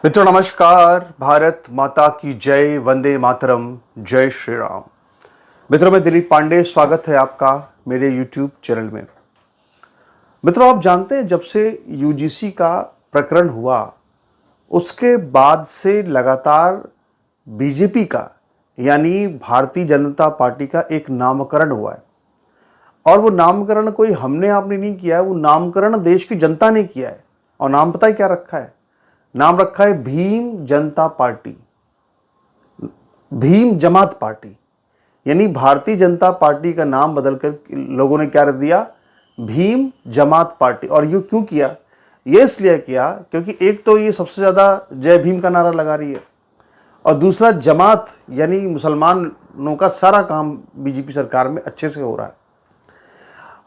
मित्रों नमस्कार। भारत माता की जय, वंदे मातरम, जय श्री राम। मित्रों मैं दिलीप पांडे, स्वागत है आपका मेरे YouTube चैनल में। मित्रों आप जानते हैं जब से यूजीसी का प्रकरण हुआ उसके बाद से लगातार बीजेपी का यानी भारतीय जनता पार्टी का एक नामकरण हुआ है। और वो नामकरण कोई हमने आपने नहीं किया है, वो नामकरण देश की जनता ने किया है। और नाम पता है क्या रखा है? नाम रखा है भीम जनता पार्टी, भीम जमात पार्टी। यानी भारतीय जनता पार्टी का नाम बदलकर लोगों ने क्या रख दिया? भीम जमात पार्टी। और ये क्यों किया? ये इसलिए किया क्योंकि एक तो ये सबसे ज़्यादा जय भीम का नारा लगा रही है, और दूसरा जमात यानी मुसलमानों का सारा काम बीजेपी सरकार में अच्छे से हो रहा है।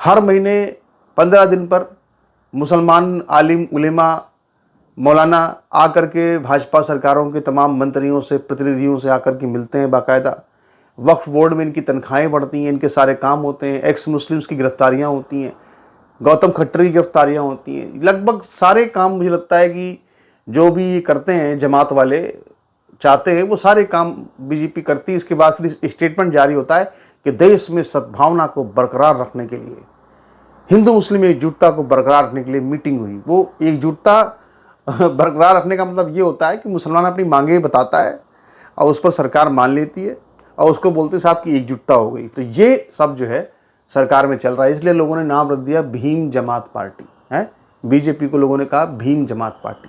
हर महीने 15 दिन पर मुसलमान आलिम उलेमा मौलाना आकर के भाजपा सरकारों के तमाम मंत्रियों से प्रतिनिधियों से आकर के मिलते हैं। बाकायदा वक्फ बोर्ड में इनकी तनख्वाहें बढ़ती हैं, इनके सारे काम होते हैं। एक्स मुस्लिम्स की गिरफ्तारियां होती हैं, गौतम खट्टर की गिरफ्तारियां होती हैं। लगभग सारे काम मुझे लगता है कि जो भी ये करते हैं जमात वाले चाहते हैं वो सारे काम बीजेपी करती है। इसके बाद फिर स्टेटमेंट जारी होता है कि देश में सद्भावना को बरकरार रखने के लिए, हिंदू मुस्लिम एकजुटता को बरकरार रखने के लिए मीटिंग हुई। वो एकजुटता बरकरार रखने का मतलब ये होता है कि मुसलमान अपनी मांगे बताता है और उस पर सरकार मान लेती है और उसको बोलते साहब की एकजुटता हो गई। तो ये सब जो है सरकार में चल रहा है, इसलिए लोगों ने नाम रख दिया भीम जमात पार्टी है। बीजेपी को लोगों ने कहा भीम जमात पार्टी।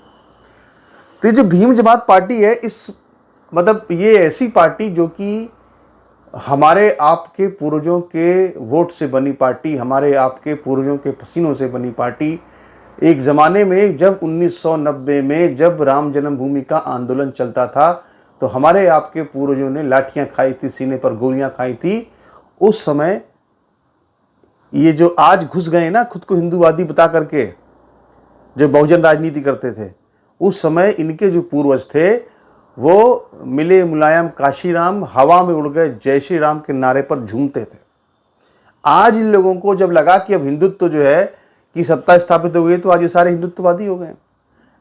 तो ये जो भीम जमात पार्टी है, इस मतलब ये ऐसी पार्टी जो कि हमारे आपके पूर्वजों के वोट से बनी पार्टी, हमारे आपके पूर्वजों के पसीनों से बनी पार्टी। एक ज़माने में जब 1990 में जब राम जन्मभूमि का आंदोलन चलता था तो हमारे आपके पूर्वजों ने लाठियां खाई थी, सीने पर गोलियां खाई थी। उस समय ये जो आज घुस गए ना खुद को हिंदूवादी बता करके, जो बहुजन राजनीति करते थे, उस समय इनके जो पूर्वज थे वो मिले मुलायम काशीराम, हवा में उड़ गए जय श्री राम के नारे पर झूमते थे। आज इन लोगों को जब लगा कि अब हिंदुत्व जो है कि सत्ता स्थापित हो गई तो आज ये सारे हिंदुत्ववादी हो गए।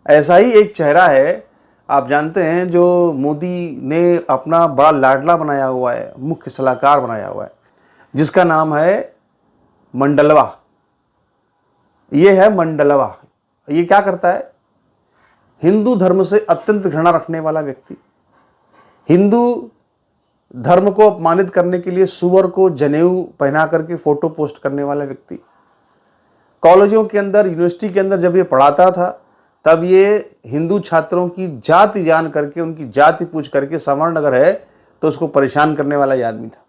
ऐसा ही एक चेहरा है, आप जानते हैं, जो मोदी ने अपना बड़ा लाडला बनाया हुआ है, मुख्य सलाहकार बनाया हुआ है, जिसका नाम है मंडलवा। ये है मंडलवा। ये क्या करता है? हिंदू धर्म से अत्यंत घृणा रखने वाला व्यक्ति, हिंदू धर्म को अपमानित करने के लिए सुअर को जनेऊ पहना करके फोटो पोस्ट करने वाला व्यक्ति। कॉलेजों के अंदर, यूनिवर्सिटी के अंदर जब ये पढ़ाता था तब ये हिंदू छात्रों की जाति जान करके, उनकी जाति पूछ करके, सवर्ण अगर है तो उसको परेशान करने वाला ये आदमी था।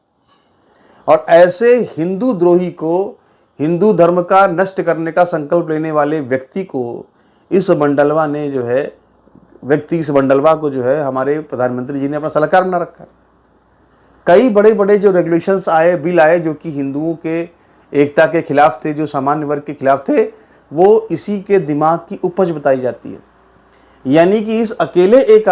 और ऐसे हिंदू द्रोही को, हिंदू धर्म का नष्ट करने का संकल्प लेने वाले व्यक्ति को इस मंडलवा ने जो है, इस मंडलवा को जो है हमारे प्रधानमंत्री जी ने अपना सलाहकार बना रखा है। कई बड़े बड़े जो रेगुलेशंस आए, बिल आए जो कि हिंदुओं के एकता के खिलाफ थे, जो सामान्य वर्ग के खिलाफ थे, वो इसी के दिमाग की उपज बताई जाती है। यानी कि इस अकेले एक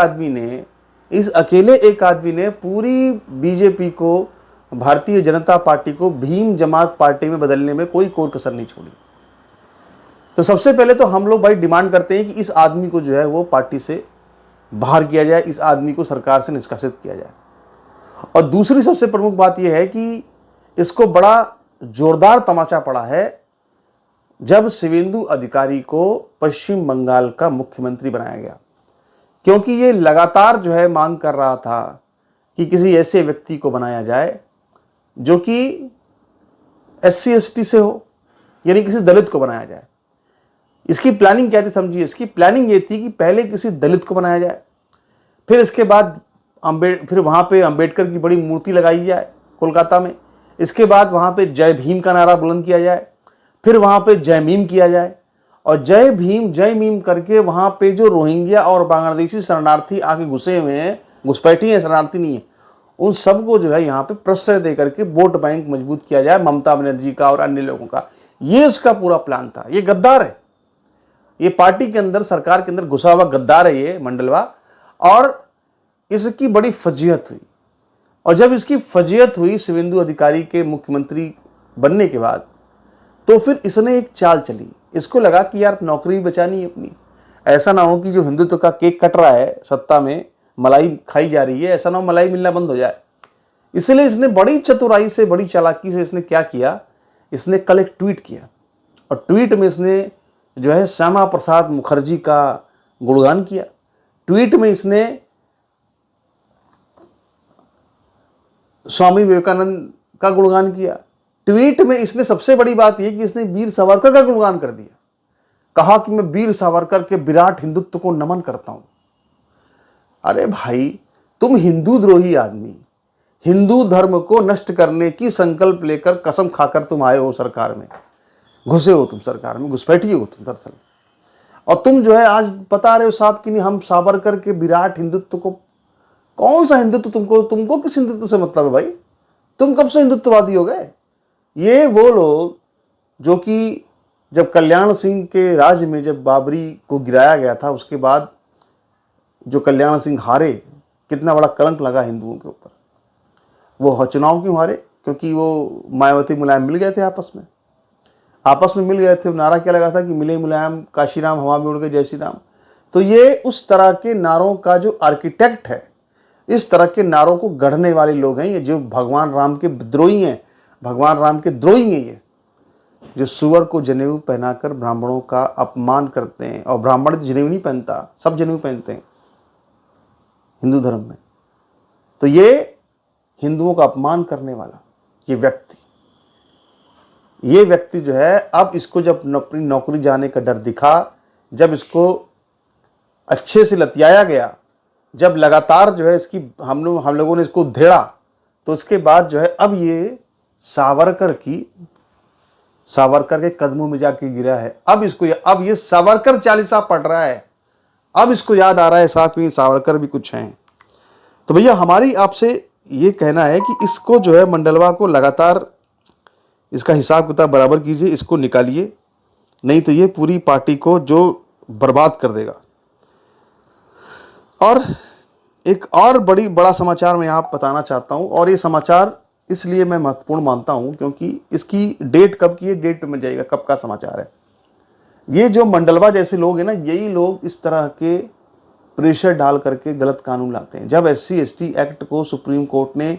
आदमी ने पूरी बीजेपी को, भारतीय जनता पार्टी को भीम जमात पार्टी में बदलने में कोई कोर कसर नहीं छोड़ी। तो सबसे पहले तो हम लोग भाई डिमांड करते हैं कि इस आदमी को जो है वो पार्टी से बाहर किया जाए, इस आदमी को सरकार से निष्कासित किया जाए। और दूसरी सबसे प्रमुख बात यह है कि इसको बड़ा जोरदार तमाचा पड़ा है जब शिवेंदु अधिकारी को पश्चिम बंगाल का मुख्यमंत्री बनाया गया, क्योंकि ये लगातार जो है मांग कर रहा था कि किसी ऐसे व्यक्ति को बनाया जाए जो कि SC ST से हो, यानी किसी दलित को बनाया जाए। इसकी प्लानिंग क्या थी समझिए? इसकी प्लानिंग ये थी कि पहले किसी दलित को बनाया जाए, फिर इसके बाद फिर वहाँ पे अंबेडकर की बड़ी मूर्ति लगाई जाए कोलकाता में, इसके बाद वहाँ पे जय भीम का नारा बुलंद किया जाए, फिर वहाँ पे जय मीम किया जाए, और जय मीम करके वहाँ पे जो रोहिंग्या और बांग्लादेशी शरणार्थी आके घुसे हुए हैं, घुसपैठी हैं, शरणार्थी नहीं है, उन सबको जो है यहाँ पे प्रश्रय दे करके वोट बैंक मजबूत किया जाए ममता बनर्जी का और अन्य लोगों का। ये उसका पूरा प्लान था। ये गद्दार है, ये पार्टी के अंदर, सरकार के अंदर घुसा हुआ गद्दार है ये मंडलवा। और इसकी बड़ी फजीहत हुई, और जब इसकी फजीहत हुई शिवेंदु अधिकारी के मुख्यमंत्री बनने के बाद, तो फिर इसने एक चाल चली। इसको लगा कि यार नौकरी भी बचानी है अपनी, ऐसा ना हो कि जो हिंदुत्व का केक कट रहा है सत्ता में, मलाई खाई जा रही है, ऐसा ना हो मलाई मिलना बंद हो जाए। इसलिए इसने बड़ी चतुराई से, बड़ी चालाकी से इसने क्या किया, इसने कल एक ट्वीट किया और ट्वीट में इसने जो है श्यामा प्रसाद मुखर्जी का गुणगान किया। ट्वीट में इसने स्वामी विवेकानंद का गुणगान किया। ट्वीट में इसने सबसे बड़ी बात यह कि इसने वीर सावरकर का गुणगान कर दिया। कहा कि मैं वीर सावरकर के विराट हिंदुत्व को नमन करता हूं। अरे भाई, तुम हिंदू द्रोही आदमी, हिंदू धर्म को नष्ट करने की संकल्प लेकर कसम खाकर तुम आए हो सरकार में, घुसे हो तुम सरकार में, घुसपैठी हो तुम दरअसल। और तुम जो है आज बता रहे हो साहब कि नहीं हम सावरकर के विराट हिंदुत्व को, कौन सा हिंदुत्व तुमको किस हिंदुत्व से मतलब है भाई? तुम कब से हिंदुत्ववादी हो गए? ये वो लोग जो कि जब कल्याण सिंह के राज में जब बाबरी को गिराया गया था, उसके बाद जो कल्याण सिंह हारे, कितना बड़ा कलंक लगा हिंदुओं के ऊपर। वो चुनाव क्यों हारे? क्योंकि वो मायावती मुलायम मिल गए थे, आपस में मिल गए थे। नारा क्या लगा था कि मिले मुलायम काशी राम, हवा में उड़ गए जय श्री राम। तो ये उस तरह के नारों का जो आर्किटेक्ट है, इस तरह के नारों को गढ़ने वाले लोग हैं ये, जो भगवान राम के विद्रोही हैं, भगवान राम के द्रोही हैं ये, जो सुअर को जनेऊ पहनाकर ब्राह्मणों का अपमान करते हैं। और ब्राह्मण जनेऊ नहीं पहनता, सब जनेऊ पहनते हैं हिंदू धर्म में। तो ये हिंदुओं का अपमान करने वाला ये व्यक्ति जो है, अब इसको जब अपनी नौकरी जाने का डर दिखा, जब इसको अच्छे से लतियाया गया, जब लगातार जो है इसकी हम लोगों ने इसको धेड़ा, तो उसके बाद जो है अब ये सावरकर के कदमों में जाके गिरा है। अब ये सावरकर चालीसा पढ़ रहा है। अब इसको याद आ रहा है साहब कि सावरकर भी कुछ हैं। तो भैया हमारी आपसे ये कहना है कि इसको जो है मंडलवा को लगातार इसका हिसाब किताब बराबर कीजिए, इसको निकालिए, नहीं तो ये पूरी पार्टी को जो बर्बाद कर देगा। और एक और बड़ा समाचार मैं यहाँ बताना चाहता हूँ, और ये समाचार इसलिए मैं महत्वपूर्ण मानता हूँ क्योंकि इसकी डेट कब की है, डेट में जाएगा कब का समाचार है। ये जो मंडलवा जैसे लोग हैं ना, यही लोग इस तरह के प्रेशर डाल करके गलत कानून लाते हैं। जब SC/ST एक्ट को सुप्रीम कोर्ट ने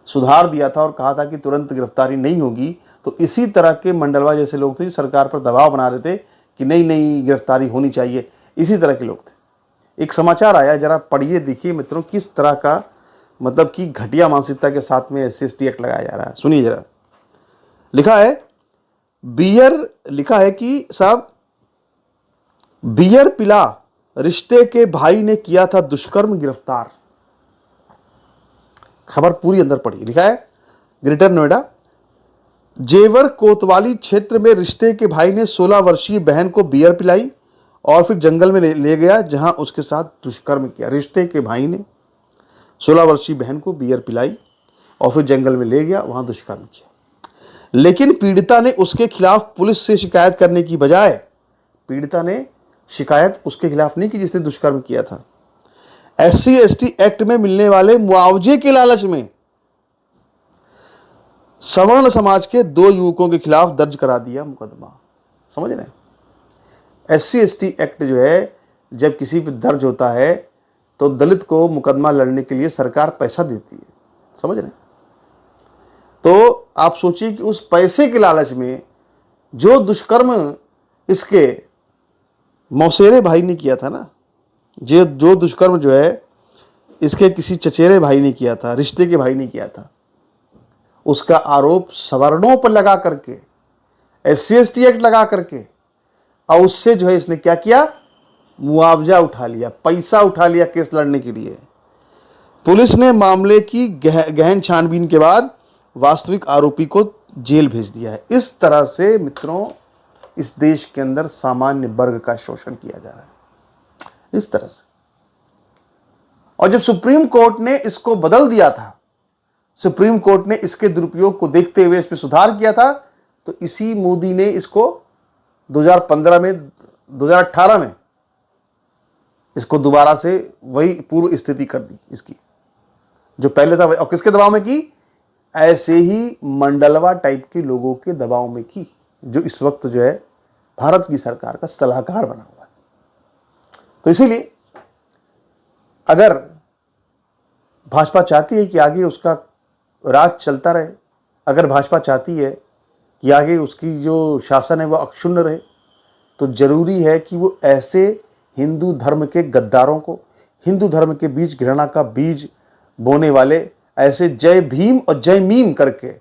सुधार दिया था और कहा था कि तुरंत गिरफ्तारी नहीं होगी, तो इसी तरह के मंडलवा जैसे लोग थे जो सरकार पर दबाव बना रहे थे कि नहीं गिरफ्तारी होनी चाहिए। इसी तरह के लोग थे। एक समाचार आया, जरा पढ़िए, देखिए मित्रों किस तरह का मतलब कि घटिया मानसिकता के साथ में SC/ST एक्ट लगाया जा रहा है। सुनिए जरा। लिखा है कि साहब, बियर पिला रिश्ते के भाई ने किया था दुष्कर्म, गिरफ्तार। खबर पूरी अंदर पढ़ी। लिखा है ग्रेटर नोएडा जेवर कोतवाली क्षेत्र में रिश्ते के भाई ने 16 वर्षीय बहन को बियर पिलाई और फिर जंगल में ले गया, जहां उसके साथ दुष्कर्म किया। रिश्ते के भाई ने 16 वर्षीय बहन को बियर पिलाई और फिर जंगल में ले गया, वहां दुष्कर्म किया। लेकिन पीड़िता ने उसके खिलाफ पुलिस से शिकायत करने की बजाय, पीड़िता ने शिकायत उसके खिलाफ नहीं की जिसने दुष्कर्म किया था। SC/ST एक्ट में मिलने वाले मुआवजे के लालच में सवर्ण समाज के 2 युवकों के खिलाफ दर्ज करा दिया मुकदमा। समझ रहे हैं? SC/ST एक्ट जो है जब किसी पे दर्ज होता है तो दलित को मुकदमा लड़ने के लिए सरकार पैसा देती है। समझ रहे हैं? तो आप सोचिए कि उस पैसे के लालच में जो दुष्कर्म इसके मौसेरे भाई ने किया था ना, जो दुष्कर्म जो है इसके किसी चचेरे भाई ने किया था, रिश्ते के भाई ने किया था, उसका आरोप सवर्णों पर लगा करके, SC/ST एक्ट लगा करके, और उससे जो है इसने क्या किया, मुआवजा उठा लिया, पैसा उठा लिया केस लड़ने के लिए। पुलिस ने मामले की गहन छानबीन के बाद वास्तविक आरोपी को जेल भेज दिया है। इस तरह से मित्रों इस देश के अंदर सामान्य वर्ग का शोषण किया जा रहा है, इस तरह से। और जब सुप्रीम कोर्ट ने इसको बदल दिया था, सुप्रीम कोर्ट ने इसके दुरुपयोग को देखते हुए इसमें सुधार किया था, तो इसी मोदी ने इसको 2015 में 2018 में इसको दोबारा से वही पूर्व स्थिति कर दी इसकी जो पहले था। और किसके दबाव में की? ऐसे ही मंडलवा टाइप के लोगों के दबाव में की, जो इस वक्त जो है भारत की सरकार का सलाहकार बना हुआ है। तो इसीलिए अगर भाजपा चाहती है कि आगे उसका राज चलता रहे, अगर भाजपा चाहती है कि आगे उसकी जो शासन है वो अक्षुण्ण रहे, तो जरूरी है कि वो ऐसे हिंदू धर्म के गद्दारों को, हिंदू धर्म के बीच घृणा का बीज बोने वाले, ऐसे जय भीम और जय मीम करके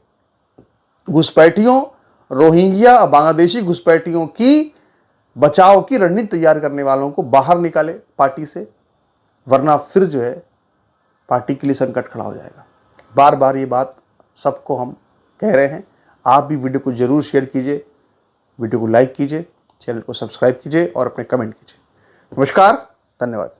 घुसपैठियों, रोहिंग्या और बांग्लादेशी घुसपैठियों की बचाव की रणनीति तैयार करने वालों को बाहर निकाले पार्टी से, वरना फिर जो है पार्टी के लिए संकट खड़ा हो जाएगा। बार बार ये बात सबको हम कह रहे हैं। आप भी वीडियो को जरूर शेयर कीजिए, वीडियो को लाइक कीजिए, चैनल को सब्सक्राइब कीजिए और अपने कमेंट कीजिए। नमस्कार, धन्यवाद।